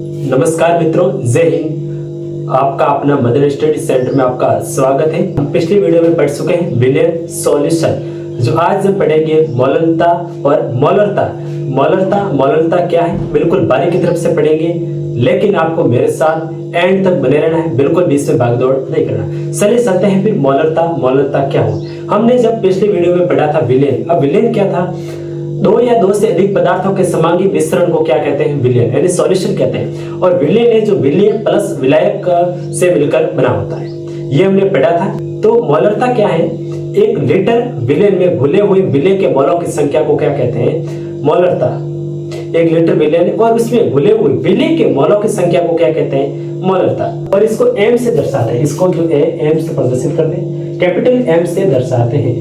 नमस्कार मित्रों, जय हिंद। आपका अपना मदर स्टडी सेंटर में आपका स्वागत है। हम पिछली वीडियो में पढ़ चुके हैं विलियन सॉल्यूशन। जो आज हम पढ़ेंगे मौलनता और मौलरता। मौलरता क्या है, बिल्कुल बारीकी तरफ से पढ़ेंगे, लेकिन आपको मेरे साथ एंड तक बने रहना है, बिल्कुल बीच में भागदौड़ नहीं करना। चलिए चलते हैं फिर मौलरता क्या हो। हमने जब पिछली वीडियो में पढ़ा था विलयन। अब विलयन क्या था? दो या दो से अधिक पदार्थों के समांगी मिश्रण को क्या कहते हैं? विलयन, यानी सॉल्यूशन कहते हैं। और विलयन है जो विलयन प्लस विलायक से मिलकर बना होता है, ये हमने पढ़ा था। तो मौलरता क्या है? एक लीटर विलयन में घुले हुए विलय के मोलों की संख्या को क्या कहते हैं? मौलरता। एक लीटर विलयन और उसमें घुले हुए विलय के मोलों की संख्या को क्या कहते हैं? मौलरता। और इसको एम से दर्शाते हैं। इसको जो है एम से प्रदर्शित करते हैं, कैपिटल एम से दर्शाते हैं,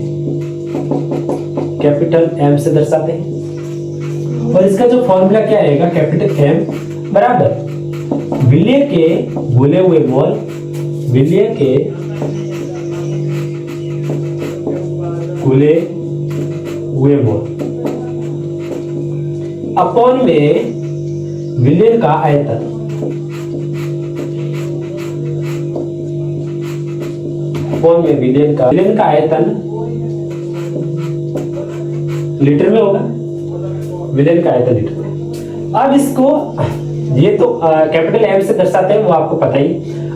कैपिटल एम से दर्शाते हैं। और इसका जो फॉर्मूला क्या रहेगा? कैपिटल एम बराबर विलय के घुले हुए मोल, विलय के घुले हुए मोल अपॉन में विलयन का आयतन, अपॉन में विलयन का आयतन लीटर में होगा, विलयन का आयतन लीटर में। अब इसको ये तो कैपिटल एम से दर्शाते हैं, वो आपको पता ही।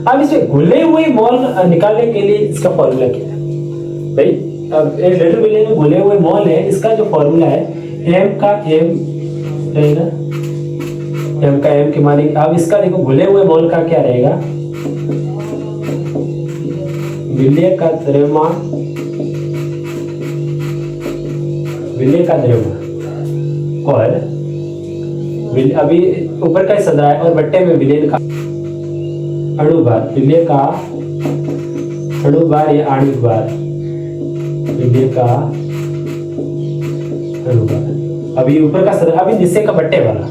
अब इसमें घुले हुए मोल निकालने के लिए इसका फॉर्मूला क्या है भाई? अब एक लीटर विलयन में घुले हुए मोल है, इसका जो फॉर्मूला है एम का एम रहेगा, एम का एम की मानेंगे। अब इसका देखो घुले हुए मोल का क्या रहेगा? विलय का द्रव्यमान, विलय का द्रव्यमान और अभी ऊपर का हिस्सा है और बट्टे में विलयन का अणुभार, विलय का अणुभार या आणविक भार, विलय का अणुभार। अभी ऊपर का सदस्य, अभी नीचे का बट्टे वाला,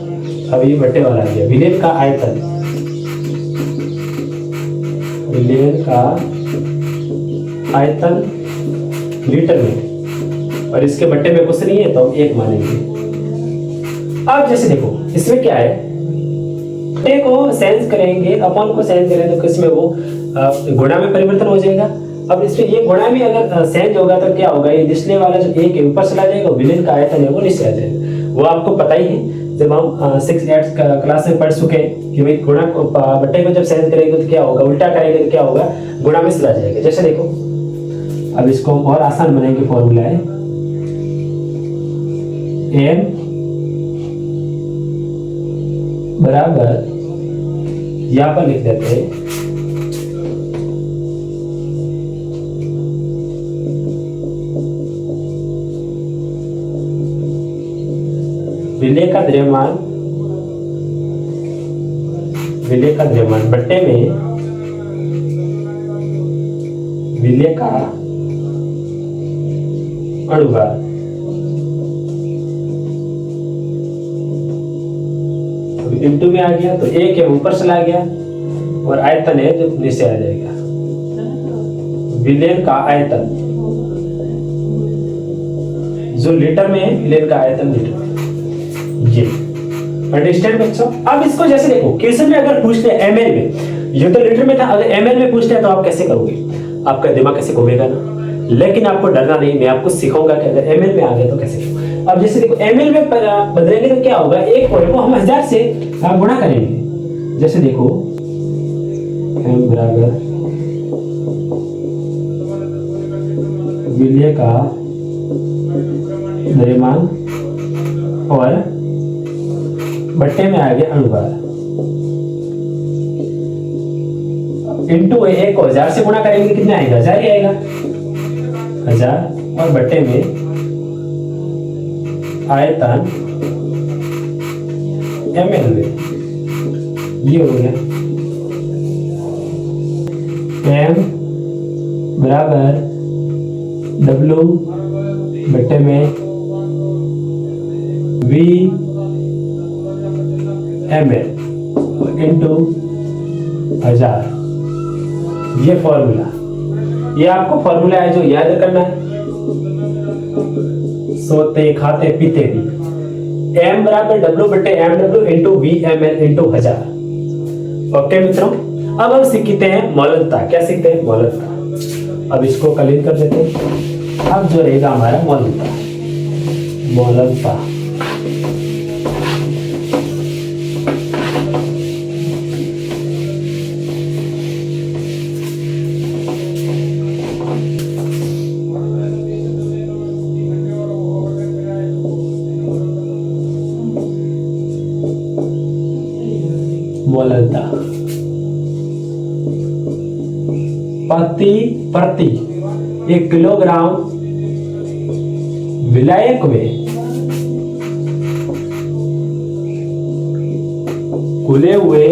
अभी बट्टे वाला आ गया। विलयन का आयतन, विलयन का आयतन लीटर में, और इसके बट्टे में कुछ नहीं है तो हम एक मानेंगे। अब जैसे देखो इसमें क्या है, बट्टे को सेंस करेंगे, अपॉन को सेंस करेंगे तो किसमें वो गुणा में परिवर्तन हो जाएगा। अब इसमें ये गुणा में अगर सेंस होगा तो क्या होगा? ये निचले वाला जो एक है ऊपर चला जाएगा, विलयन का आयतन है वो नीचे आ जाएगा। वो आपको पता ही है, जब हम 6-8 क्लास में पढ़ चुके हैं कि भाई गुणा को बट्टे को जब सेंस करेंगे तो क्या होगा? उल्टा करेंगे तो क्या होगा? गुणा में चला जाएगा। जैसे देखो अब इसको और आसान बनाएंगे। फॉर्मूला है एम बराबर, यहां पर लिख देते हैं विलय का द्रव्यमान, विलय का द्रव्यमान बट्टे में विलय का अणुभार, इनटू में आ गया तो एक है ऊपर चला गया और आयतन है जो नीचे आ जाएगा। विलयन का आयतन जो लीटर में है, विलयन का आयतन लीटर में। ये अंडरस्टैंड बच्चों? अब इसको जैसे देखो क्वेश्चन में अगर पूछते हैं एमएल में, ये तो लीटर में था, अगर एमएल में पूछते हैं तो आप कैसे करोगे? आपका दिमाग कैसे घूमेगा ना। लेकिन आपको डरना नहीं, मैं आपको सिखाऊंगा कि अगर एमएल में आ गया तो कैसे। अब जैसे देखो एमएल में बदलेंगे तो क्या होगा? एक पॉइंट को हम 1000 से गुणा करेंगे। जैसे देखो एम बराबर विलय का द्रव्यमान और बट्टे में आ गया अणुभार, इंटू एक को 1000 से गुणा करेंगे कितना आएगा? 1000 ही आएगा, 1000 और बट्टे में आयतन ml में, ये हो गया m बराबर w बट्टे में v ml इंटू 1000। ये फॉर्मूला, ये आपको फॉर्मूला है जो याद करना है। सोते खाते पीते भी, m बराबर w बटे mw into V M L into 1000। Okay मित्रों, अब हम सीखते हैं मौलनता। क्या सीखते हैं? मौलनता। अब इसको क्लीन कर देते हैं। अब जो रहेगा हमारा मौलनता। मौलनता मौलनता प्रति 1 किलोग्राम विलायक में घुले हुए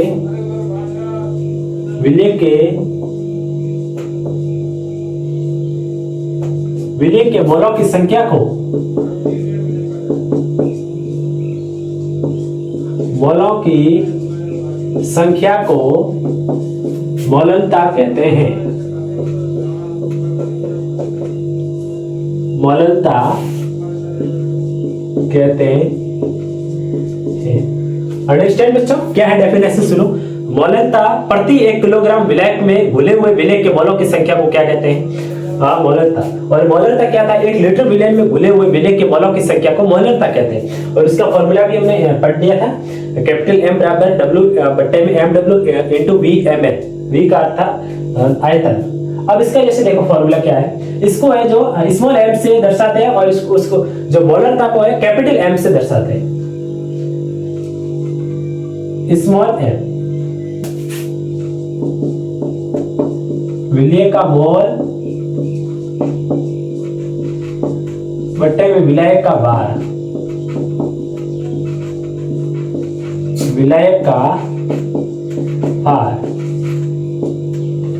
विलय के मोलों की संख्या को मौलनता कहते हैं। मौलनता कहते हैं। अंडरस्टैंड बच्चों? क्या है डेफिनेशन सुनो। मौलनता प्रति 1 किलोग्राम विलायक में घुले हुए विलय के मोलों की संख्या को क्या कहते हैं? मौलनता। और मौलनता क्या था? 1 लीटर विलय में घुले हुए विलय के मोलों की संख्या को मौलनता कहते हैं। और इसका फॉर्मूला भी हमने पढ़ लिया था। कैपिटल M बराबर W बट्टे में MW इनटू VML। V का अर्थ था आयतन। अब इसका जैसे देखो फॉर्मूला क्या है, इसको है जो स्मॉल m से दर्शाते हैं और उसको जो मौलनता को है कैपिटल M से दर्शाते हैं। स्मॉल m विलय का मोल बट्टे में विलायक का भार। विलायक का भार।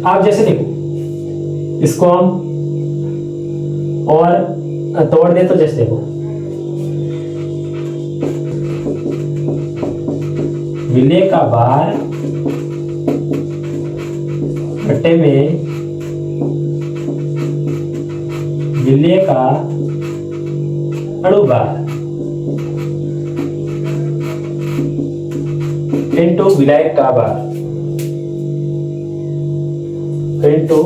आप जैसे देखो इसको हम और तोड़ दे तो जैसे देखो विलय का भार बट्टे में विलय का अणुभार इनटू विलायक का भार इनटू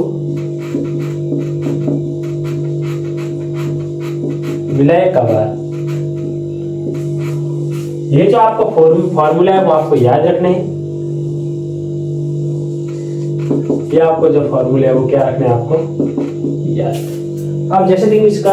विलायक का भार। ये जो आपको फॉर्मूला है वो आपको याद रखना है। ये आपको जो फॉर्मूला है वो क्या रखना है? आपको याद। अब जैसे देखिए इसका